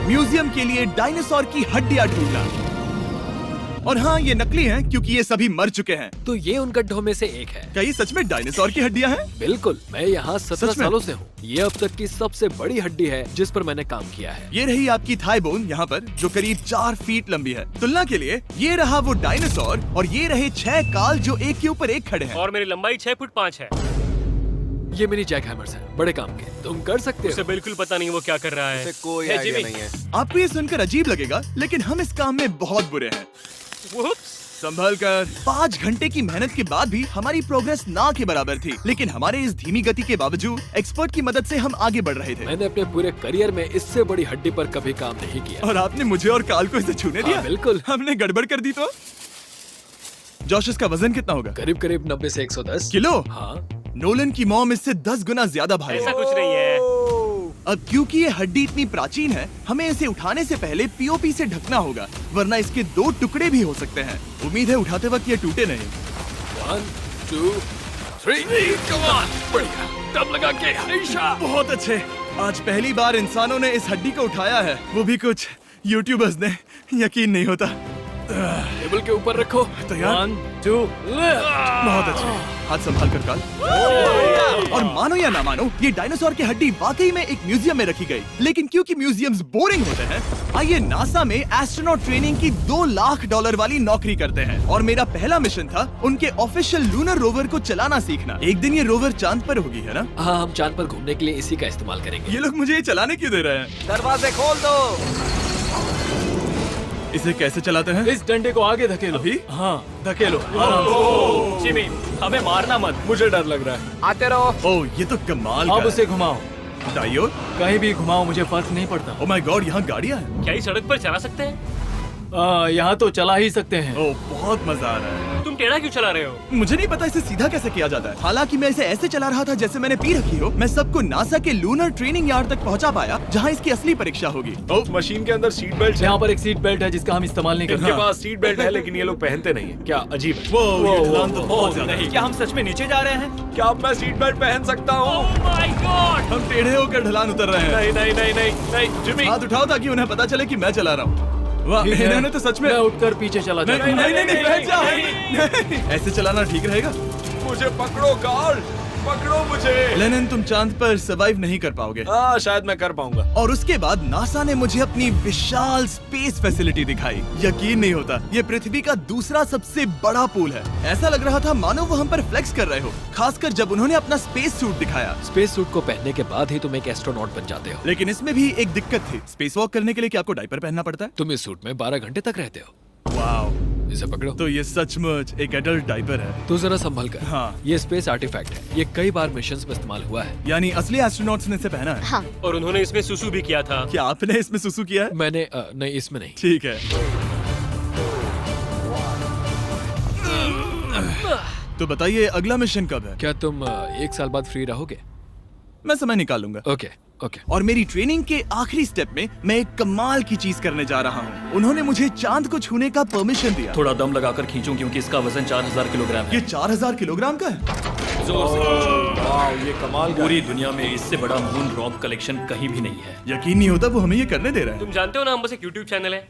Museum के लिए dinosaur की हड्डियां ढूंढना। और हाँ, ये नकली हैं क्योंकि ये सभी मर चुके हैं। तो ये उन गड्ढों में से एक है। क्या ये सच में डायनासोर की हड्डियां हैं? बिल्कुल, मैं यहाँ 17 सच में? सालों से हूँ। ये अब तक की सबसे बड़ी हड्डी है जिस पर मैंने काम किया है। ये रही आपकी थाई बोन यहाँ पर, जो करीब 4 फीट लंबी है। तुलना के लिए ये रहा वो डायनासोर और ये रहे 6 काल जो एक के ऊपर एक खड़े हैं। और मेरी लंबाई 6 फुट 5 है। ये मेरी जैक हैमर्स है, बड़े काम के। तुम कर सकते उसे हो। बिल्कुल पता नहीं वो क्या कर रहा है। कोई Hey, आइडिया Jimmy। नहीं है। आपको ये सुनकर अजीब लगेगा, लेकिन हम इस काम में बहुत बुरे हैं। Whoops। संभल कर 5 घंटे की मेहनत के बाद भी हमारी प्रोग्रेस ना के बराबर थी, लेकिन हमारे इस धीमी गति के बावजूद एक्सपर्ट की मदद से हम आगे बढ़ रहे थे। मैंने अपने पूरे करियर में इससे बड़ी हड्डी पर कभी काम नहीं किया। और आपने मुझे और काल को इसे छूने दिया? हाँ, बिल्कुल। हमने गड़बड़ कर दी तो? जोश, इसका वजन कितना होगा? करीब करीब 90 से 110 किलो? हाँ। नोलन की मॉम इससे 10 गुना ज्यादा भारी ऐसा है। कुछ नहीं है। अब क्योंकि ये हड्डी इतनी प्राचीन है, हमें इसे उठाने से पहले पीओपी से ढकना होगा, वरना इसके 2 टुकड़े भी हो सकते हैं। उम्मीद है उठाते वक्त ये टूटे नहीं। 1 2 3 कम ऑन। बढ़िया, दम लगा के हमेशा। बहुत अच्छे। आज पहली बार इंसानों ने इस हड्डी को उठाया है, वो भी कुछ यूट्यूबर्स ने। यकीन नहीं होता। टेबल के ऊपर रखो। तैयार? 1 2 बहुत अच्छे। हाथ संभाल कर काल। और मानो या ना मानो, ये डायनासोर की हड्डी वाकई में एक म्यूजियम में रखी गई। लेकिन क्योंकि म्यूजियम्स बोरिंग होते हैं, आइए नासा में एस्ट्रोनॉट ट्रेनिंग की $2 लाख वाली नौकरी करते हैं। और मेरा पहला मिशन था उनके ऑफिशियल लूनर रोवर को चलाना सीखना। एक दिन ये रोवर चांद पर होगी, है ना? हाँ, हम चांद पर घूमने के लिए इसी का इस्तेमाल करेंगे। ये लोग मुझे ये चलाने क्यों दे रहे हैं? दरवाजे खोल दो। इसे कैसे चलाते हैं? इस डंडे को आगे धकेलो। अभी? हाँ, धकेलो। जिमी, हमें मारना मत। मुझे डर लग रहा है। आते रहो। ओह, ये तो कमाल अब का उसे घुमाओ। है। दाईं ओर? कहीं भी घुमाओ, मुझे फर्क नहीं पड़ता। ओह माय गॉड, यहाँ गाड़ियाँ हैं। क्या इस सड़क पर चला सकते हैं? यहाँ तो चला ही सकते हैं। ओह, बहुत मजा आ रहा है। तुम टेढ़ा क्यों चला रहे हो? मुझे नहीं पता इसे सीधा कैसे किया जाता है। हालांकि मैं इसे ऐसे चला रहा था जैसे मैंने पी रखी हो। मैं सबको नासा के लूनर ट्रेनिंग यार्ड तक पहुंचा पाया, जहां इसकी असली परीक्षा होगी। ओह, मशीन के अंदर सीट बेल्ट है। यहाँ पर एक सीट बेल्ट है जिसका हम इस्तेमाल नहीं इनके करते। पास सीट बेल्ट है लेकिन ये लोग पहनते नहीं है। क्या अजीब है। वो ये ढलान तो बहुत ज्यादा है। क्या हम सच में नीचे जा रहे हैं? क्या अब मैं सीट बेल्ट पहन सकता हूँ? Oh my God! हम टेढ़े होकर ढलान उतर रहे हैं। नहीं नहीं नहीं नहीं नहीं जिमी। हाथ उठाओ ताकि उन्हें पता चले कि मैं चला रहा हूँ। वाह, ठीक है। इन्होंने तो सच में। मैं उठकर पीछे चला नहीं जाता हूँ। नहीं नहीं, नहीं, बैठ जा। नहीं। ऐसे चलाना ठीक रहेगा? मुझे पकड़ो कार्ल, पकड़ो मुझे। लेनिन, तुम चांद पर सर्वाइव नहीं कर पाओगे। हाँ, शायद मैं कर पाऊंगा। और उसके बाद नासा ने मुझे अपनी विशाल स्पेस फैसिलिटी दिखाई। यकीन नहीं होता, ये पृथ्वी का दूसरा सबसे बड़ा पूल है। ऐसा लग रहा था मानो वो हम पर फ्लेक्स कर रहे हो, खासकर जब उन्होंने अपना स्पेस सूट दिखाया। स्पेस सूट को पहनने के बाद ही तुम एक एस्ट्रोनॉट बन जाते हो। लेकिन इसमें भी एक दिक्कत थी। स्पेस वॉक करने के लिए क्या आपको डायपर पहनना पड़ता है? तुम इस सूट में 12 घंटे तक रहते हो। वाओ, इसे पकड़ो। तो ये सचमुच एक एडल्ट डायपर है। तू जरा संभल कर। हाँ। ये स्पेस आर्टिफैक्ट है। ये कई बार मिशंस में इस्तेमाल हुआ है। यानी असली एस्ट्रोनॉट्स ने इसे पहना है। हाँ, और उन्होंने इसमें सुसु भी किया था। क्या आपने इसमें सुसु किया है? मैंने नहीं, इसमें नहीं। ठीक है। तो बताइए अगला मिशन कब है? क्या तुम 1 साल बाद फ्री रहोगे? मैं समय निकाल लूंगा। Okay okay. और मेरी ट्रेनिंग के आखिरी स्टेप में मैं एक कमाल की चीज करने जा रहा हूँ। उन्होंने मुझे चांद को छूने का परमिशन दिया। थोड़ा दम लगाकर खींचूं क्योंकि इसका वजन 4000 किलोग्राम है। ये 4000 किलोग्राम का है। जोर से खींचो। वाह, ये कमाल का पूरी दुनिया में इससे बड़ा मून रॉक कलेक्शन कहीं भी नहीं है। यकीन नहीं होता वो हमें ये करने दे रहा है। तुम जानते हो ना, हम बस एक YouTube चैनल है।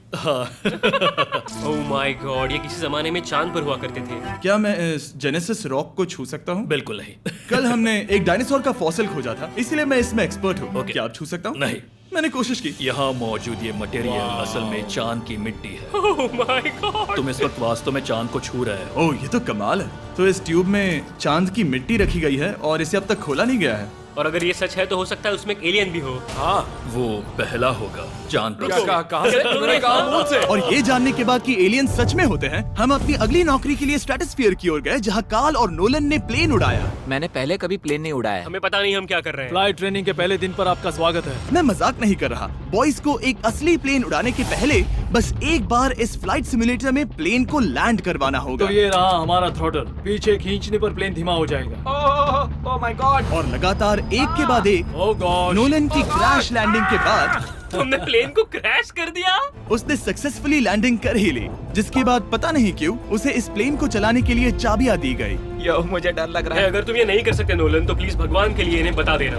Oh my God! ये किसी जमाने में चांद पर हुआ करते थे। क्या मैं इस जेनेसिस रॉक को छू सकता हूँ? बिल्कुल नहीं। कल हमने एक डायनासोर का फॉसिल खोजा था, इसलिए मैं इसमें एक्सपर्ट हूँ। ओके। क्या आप छू सकता हूँ? नहीं। मैंने कोशिश की। यहाँ मौजूद ये मटेरियल असल में चांद की मिट्टी है। Oh my God! तुम इस वक्त वास्तव में चांद को छू रहे हो। ओह, ये तो कमाल है। तो इस ट्यूब में चांद की मिट्टी रखी गई है और इसे अब तक खोला नहीं गया है। और अगर ये सच है तो हो सकता है उसमें एक एलियन भी हो। हाँ, वो पहला होगा चांद पर। क्या कहा से? उन्होंने कहा मुंह से। और ये जानने के बाद कि एलियन सच में होते हैं, हम अपनी अगली नौकरी के लिए स्ट्रेटोस्फीयर की ओर गए, जहाँ काल और नोलन ने प्लेन उड़ाया। मैंने पहले कभी प्लेन नहीं उड़ाया है। हमें पता नहीं हम क्या कर रहे हैं। फ्लाइट ट्रेनिंग के पहले दिन पर आपका स्वागत है। मैं मजाक नहीं कर रहा। बॉयज को एक असली प्लेन उड़ाने के पहले बस एक बार इस फ्लाइट सिमुलेटर में प्लेन को लैंड करवाना होगा। तो ये रहा हमारा थ्रॉटल। पीछे खींचने पर प्लेन धीमा हो जाएगा। Oh my God. और लगातार एक के बाद एक ओह गॉड। नोलन की क्रैश लैंडिंग के बाद तुमने प्लेन को क्रैश कर दिया। उसने सक्सेसफुली लैंडिंग कर ही ली, जिसके बाद पता नहीं क्यों उसे इस प्लेन को चलाने के लिए चाबियां दी गई। यो, मुझे डर लग रहा है। अगर तुम ये नहीं कर सकते नोलन, तो प्लीज भगवान के लिए इन्हें बता देना।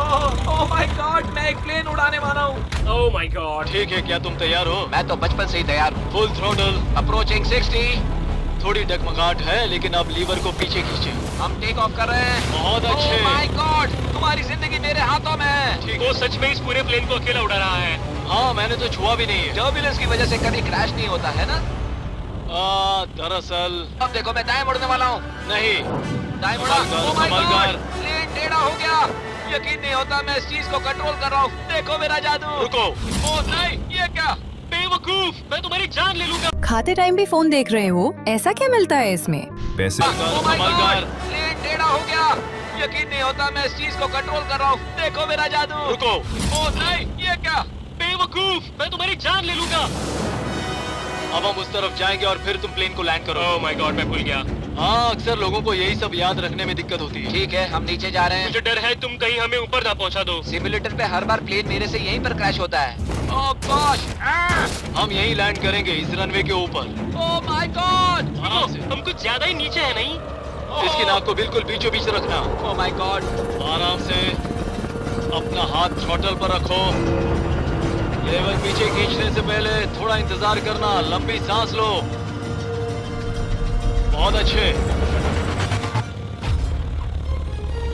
ओह माय गॉड, मैं एक प्लेन उड़ाने वाला हूँ। Oh my God. ठीक है, क्या तुम तैयार हो? मैं तो बचपन से ही तैयार हूँ। Full throttle. अप्रोचिंग 60। थोड़ी डगमगाहट है, लेकिन अब लीवर को पीछे खींचे। हम टेक ऑफ कर रहे हैं। बहुत अच्छे। ओह माय गॉड, तुम्हारी जिंदगी मेरे हाथों में है। ठीक वो है। सच में इस पूरे प्लेन को अकेला उड़ा रहा है। हाँ, मैंने तो छुआ भी नहीं है। टर्बुलेंस की वजह से कभी क्रैश नहीं होता है ना। दरअसल अब देखो मैं दाएं मुड़ने वाला हूँ। नहीं। दाएं मुड़ा। संभल कर, ओह माय संभल गॉड, कर। प्लेन टेढ़ा हो गया। यकीन नहीं होता मैं इस चीज को कंट्रोल कर रहा हूँ। देखो मेरा जादू। रुको। ओह नहीं, ये क्या? बेवकूफ, मैं तुम्हारी जान ले लूंगा। खाते टाइम भी फोन देख रहे हो, ऐसा क्या मिलता है इसमें? पैसे। ओह माय संभल गॉड, कर। प्लेन टेढ़ा हो गया। यकीन नहीं होता मैं इस चीज को कंट्रोल कर रहा हूँ। देखो मेरा जादू। रुको। ओह नहीं, ये क्या? बेवकूफ, मैं तुम्हारी जान ले लूंगा। अब हम उस तरफ जाएंगे और फिर तुम प्लेन को लैंड करो। ओह माय गॉड, मैं भूल गया। हाँ, अक्सर लोगों को यही सब याद रखने में दिक्कत होती है। ठीक है, हम नीचे जा रहे हैं। मुझे डर है तुम कहीं हमें ऊपर ना पहुंचा दो। सिमुलेटर पे हर बार प्लेन मेरे से यहीं पर क्रैश होता है। ओह गॉश, हम यहीं लैंड करेंगे, इस रनवे के ऊपर। ओह माय गॉड, आराम से। हम कुछ ज्यादा ही नीचे है नहीं? इसकी नाक को बिल्कुल बीचों बीच रखना। Oh my God. आराम से अपना हाथ थ्रॉटल पर रखो। लेवल पीछे खींचने से पहले थोड़ा इंतजार करना, लंबी सांस लो। बहुत अच्छे।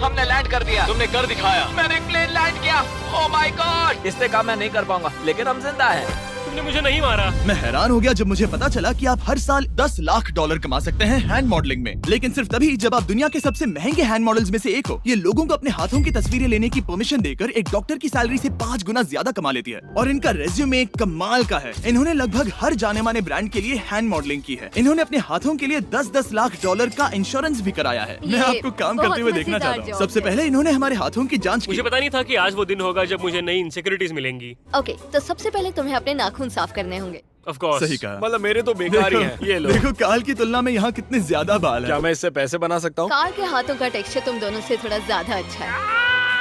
हमने लैंड कर दिया। तुमने कर दिखाया। मैंने प्लेन लैंड किया। Oh my God. इससे काम मैं नहीं कर पाऊंगा, लेकिन हम जिंदा हैं। तुमने मुझे नहीं मारा। मैं हैरान हो गया जब मुझे पता चला कि आप हर साल 10 लाख डॉलर कमा सकते हैं हैंड मॉडलिंग में, लेकिन सिर्फ तभी जब आप दुनिया के सबसे महंगे हैंड मॉडल्स में से एक हो। ये लोगों को अपने हाथों की तस्वीरें लेने की परमिशन देकर एक डॉक्टर की सैलरी से 5 गुना ज्यादा कमा लेती है। और इनका रेज्यूमे कमाल का है। इन्होंने लगभग हर जाने माने ब्रांड के लिए हैंड मॉडलिंग की है। इन्होंने अपने हाथों के लिए 10-10 लाख डॉलर का इंश्योरेंस भी कराया है। मैं आपको काम बहुत करते हुए देखना मजेदार चाहता हूँ। जॉब सबसे है। पहले इन्होंने हमारे हाथों की जांच की। मुझे पता नहीं था कि आज वो दिन होगा जब मुझे नई इनसिक्योरिटीज मिलेंगी। ओके, तो सबसे पहले तुम्हें अपने नाखून साफ करने होंगे। Of course. सही कहा। मतलब मेरे तो बेकार ही हैं। ये लो। देखो काल की तुलना में यहाँ कितने ज्यादा बाल क्या हैं। मैं इससे पैसे बना सकता हूँ? कार के हाथों का टेक्सचर तुम दोनों से थोड़ा ज्यादा अच्छा है।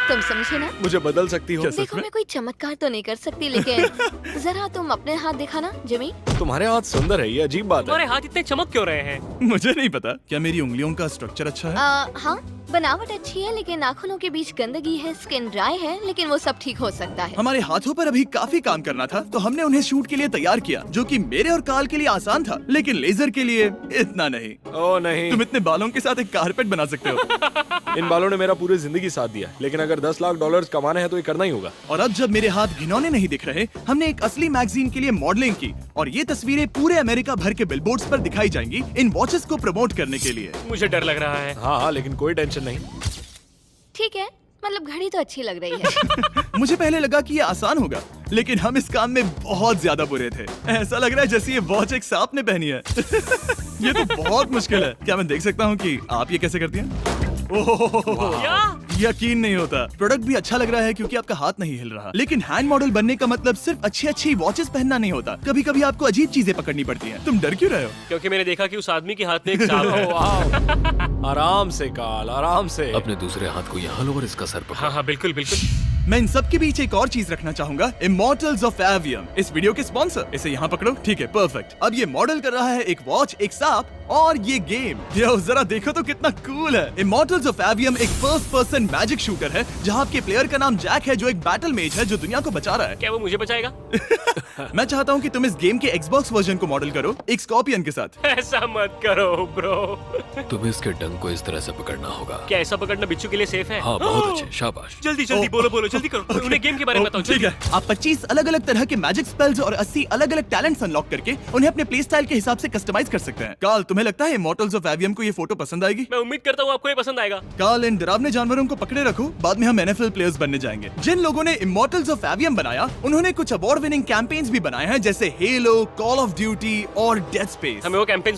तुम समझे ना? मुझे बदल सकती हो? देखो मैं कोई चमत्कार तो नहीं कर सकती, लेकिन जरा तुम अपने हाथ दिखाना जिमी। तुम्हारे हाथ सुंदर है, ये अजीब बात है। तुम्हारे हाथ इतने चमक क्यों रहे हैं? मुझे नहीं पता। क्या मेरी उंगलियों का स्ट्रक्चर अच्छा है? हाँ, बनावट अच्छी है, लेकिन नाखूनों के बीच गंदगी है, स्किन ड्राई है, लेकिन वो सब ठीक हो सकता है। हमारे हाथों पर अभी काफी काम करना था, तो हमने उन्हें शूट के लिए तैयार किया, जो कि मेरे और काल के लिए आसान था, लेकिन लेजर के लिए इतना नहीं। ओह नहीं। तुम इतने बालों के साथ एक कारपेट बना सकते हो। इन बालों ने मेरा पूरी जिंदगी साथ दिया, लेकिन अगर 10 लाख डॉलर कमाने हैं तो ये करना ही होगा। और अब जब मेरे हाथ घिनौने नहीं दिख रहे, हमने एक असली मैगजीन के लिए मॉडलिंग की, और ये तस्वीरें पूरे अमेरिका भर के बिलबोर्ड्स पर दिखाई जाएंगी इन वॉचेस को प्रमोट करने के लिए। मुझे डर लग रहा है। हाँ, लेकिन कोई टेंशन नहीं। ठीक है, मतलब घड़ी तो अच्छी लग रही है। मुझे पहले लगा कि ये आसान होगा, लेकिन हम इस काम में बहुत ज्यादा बुरे थे। ऐसा लग रहा है जैसे ये वॉच एक सांप ने पहनी है। ये तो बहुत मुश्किल है। क्या मैं देख सकता हूँ कि आप ये कैसे करती हैं? ओह, क्या? यकीन नहीं होता। प्रोडक्ट भी अच्छा लग रहा है क्योंकि आपका हाथ नहीं हिल रहा। लेकिन हैंड मॉडल बनने का मतलब सिर्फ अच्छी वॉचेस पहनना नहीं होता। कभी कभी आपको अजीब चीजें पकड़नी पड़ती हैं। तुम डर क्यों रहे हो? क्योंकि मैंने देखा कि उस आदमी के हाथ में एक सांप है। आराम से काल, आराम से। अपने दूसरे हाथ को यहाँ लो और इसका सर पकड़ो। हाँ हाँ, बिल्कुल बिल्कुल। मैं इन सब के बीच एक और चीज रखना चाहूंगा, इमॉर्टल्स ऑफ एवियम, इस वीडियो के स्पॉन्सर। इसे यहाँ पकड़ो। ठीक है, परफेक्ट। अब ये मॉडल कर रहा है एक वॉच, एक सांप और ये गेम। यो जरा देखो तो कितना कूल है। इमॉर्टल्स ऑफ एवियम एक फर्स्ट पर्सन मैजिक शूटर है, जहाँ आपके प्लेयर का नाम जैक है, जो एक बैटल मेज है जो दुनिया को बचा रहा है। क्या वो मुझे बचाएगा? मैं चाहता हूँ कि तुम इस गेम के Xbox वर्जन को मॉडल करो, एक स्कॉर्पियन के साथ। ऐसा मत करो ब्रो। तुम्हें इसके डंक को इस तरह से पकड़ना होगा। क्या ऐसा पकड़ना बिच्छू के लिए सेफ है? हाँ, बहुत अच्छे, शाबाश। जल्दी जल्दी बोलो बोलो, जल्दी करो। उन्हें गेम के बारे में बताओ। ठीक है, आप 25 अलग अलग तरह के मैजिक स्पेल्स और 80 अलग अलग टैलेंट्स अनलॉक करके उन्हें अपने प्ले स्टाइल के हिसाब से कस्टमाइज कर सकते हैं। कार्ल, तुम्हें लगता है इमॉर्टल्स ऑफ एवियम को ये फोटो पसंद आएगी? मैं उम्मीद करता हूँ आपको ये पसंद आएगा। कार्ल, इन डरावने जानवरों को पकड़े रखो, बाद में हम NFL प्लेयर्स बनने जाएंगे। जिन लोगों ने इमॉर्टल्स ऑफ एवियम बनाया, उन्होंने कुछ अवार्ड विनिंग कैंपेन्स भी बनाए हैं, जैसे हेलो, कॉल ऑफ ड्यूटी और डेड स्पेस। हमें वो कैंपेन